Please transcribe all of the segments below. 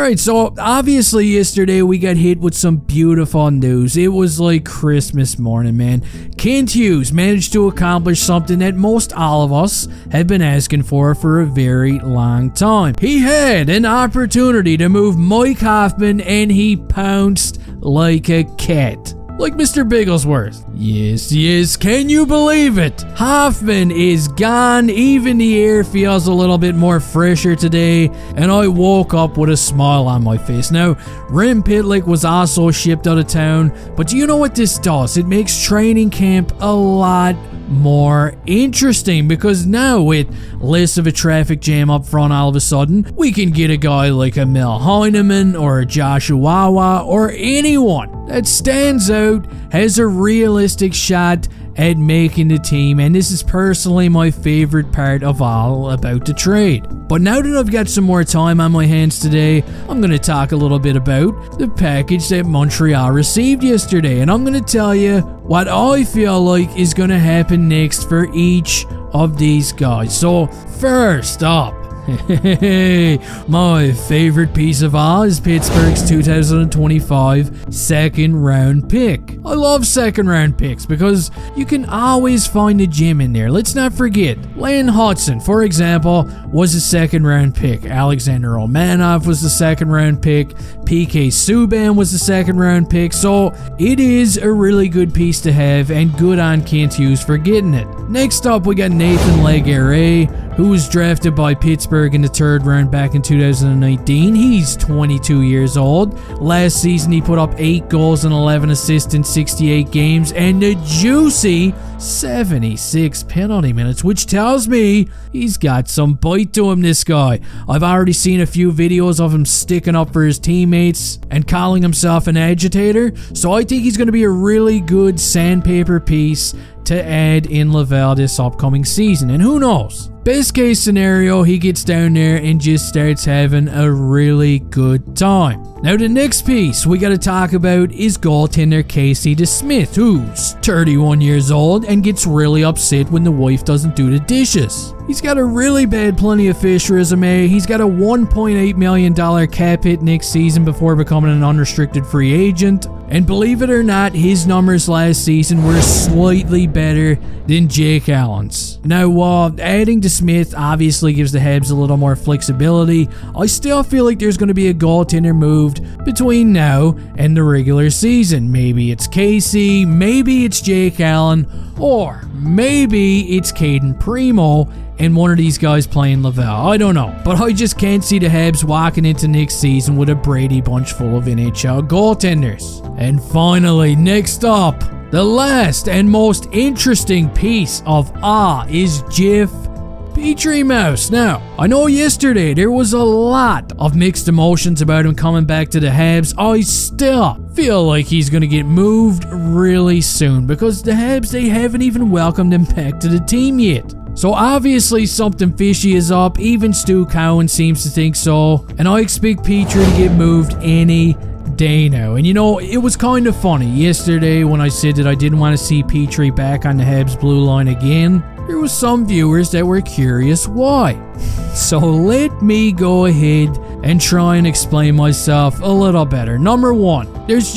Alright, so obviously yesterday we got hit with some beautiful news. It was like Christmas morning, man. Kent Hughes managed to accomplish something that most all of us have been asking for a very long time. He had an opportunity to move Mike Hoffman and he pounced like a cat. Like Mr. Bigglesworth. Yes, can you believe it? Hoffman is gone, even the air feels a little bit more fresher today, and I woke up with a smile on my face. Now, Rem Pitlick was also shipped out of town, but do you know what this does? It makes training camp a lot more interesting, because now with less of a traffic jam up front all of a sudden, we can get a guy like a Mel Heineman or a Joshua or anyone that stands out, has a realistic shot at making the team, and this is personally my favorite part of all about the trade. But now that I've got some more time on my hands today, I'm going to talk a little bit about the package that Montreal received yesterday, and I'm going to tell you what I feel like is going to happen next for each of these guys. So first up, my favorite piece of all is Pittsburgh's 2025 second round pick. I love second round picks because you can always find a gem in there. Let's not forget, Lane Hudson, for example, was a second round pick. Alexander Romanov was the second round pick. PK Subban was the second round pick. So it is a really good piece to have, and good on Kent Hughes for getting it. Next up, we got Nathan Legare, who was drafted by Pittsburgh in the third round back in 2019. He's 22 years old. Last season, he put up 8 goals and 11 assists in 68 games and a juicy 76 penalty minutes, which tells me he's got some bite to him, this guy. I've already seen a few videos of him sticking up for his teammates and calling himself an agitator, so I think he's going to be a really good sandpaper piece to add in Laval this upcoming season. And who knows? Best case scenario, he gets down there and just starts having a really good time. Now the next piece we gotta talk about is goaltender Casey DeSmith, who's 31 years old and gets really upset when the wife doesn't do the dishes. He's got a really bad Plenty of Fish resume. He's got a $1.8 million cap hit next season before becoming an unrestricted free agent. And believe it or not, his numbers last season were slightly better than Jake Allen's. Now, adding DeSmith obviously gives the Habs a little more flexibility. I still feel like there's going to be a goaltender moved between now and the regular season. Maybe it's Casey, maybe it's Jake Allen, or maybe it's Caden Primo and one of these guys playing Laval. I don't know. But I just can't see the Habs walking into next season with a Brady bunch full of NHL goaltenders. And finally, next up, the last and most interesting piece of all is Jeff Petry Mouse. Now, I know yesterday there was a lot of mixed emotions about him coming back to the Habs. I still feel like he's going to get moved really soon because the Habs, they haven't even welcomed him back to the team yet. So obviously something fishy is up. Even Stu Cowan seems to think so. And I expect Petry to get moved any day now. And you know, it was kind of funny yesterday when I said that I didn't want to see Petry back on the Habs blue line again. There was some viewers that were curious why. So let me go ahead and try and explain myself a little better. Number one, there's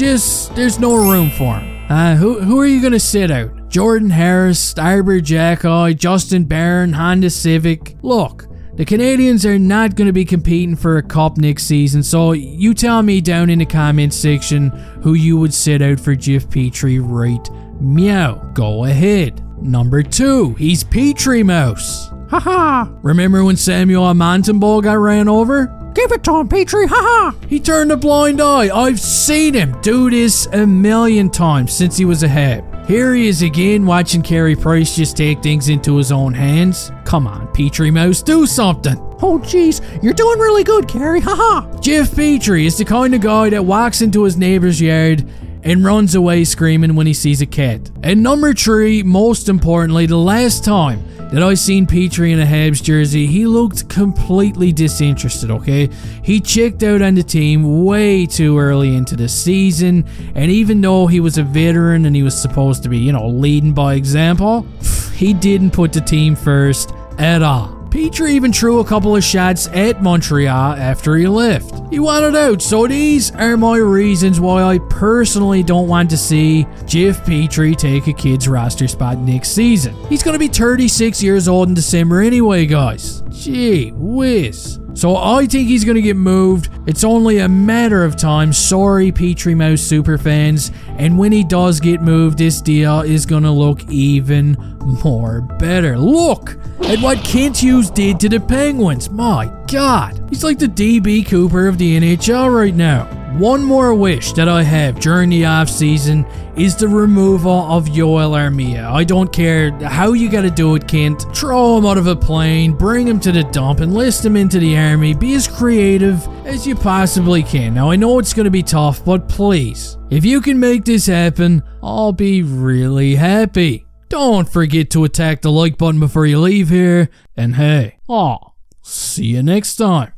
no room for him. Who are you going to sit out? Jordan Harris, Starbird Jackeye, Justin Barron, Honda Civic. Look, the Canadiens are not going to be competing for a cup next season, so you tell me down in the comments section who you would sit out for Jeff Petry right meow. Go ahead. Number 2, he's Petry Mouse. Haha. Remember when Samuel Montembeault got ran over? Give it to him, Petry, haha! He turned a blind eye. I've seen him do this a million times since he was a Hab. Here he is again, watching Carey Price just take things into his own hands. Come on, Petry Mouse, do something. Oh jeez, you're doing really good, Carey, haha! Jeff Petry is the kind of guy that walks into his neighbor's yard and runs away screaming when he sees a cat. And number 3, most importantly, the last time that I seen Petry in a Habs jersey, he looked completely disinterested, okay? He checked out on the team way too early into the season, and even though he was a veteran and he was supposed to be, leading by example, he didn't put the team first at all. Petry even threw a couple of shots at Montreal after he left. He wanted out, so these are my reasons why I personally don't want to see Jeff Petry take a kid's roster spot next season. He's going to be 36 years old in December anyway, guys. Gee whiz. So I think he's going to get moved. It's only a matter of time. Sorry, Petry Mouse superfans. And when he does get moved, this deal is going to look even more better. Look at what Kent Hughes did to the Penguins. My God. He's like the DB Cooper of the NHL right now. One more wish that I have during the offseason is the removal of Yoel Armia. I don't care how you gotta do it, Kent. Throw him out of a plane, bring him to the dump, enlist him into the army. Be as creative as you possibly can. Now, I know it's gonna be tough, but please, if you can make this happen, I'll be really happy. Don't forget to attack the like button before you leave here. And hey, see you next time.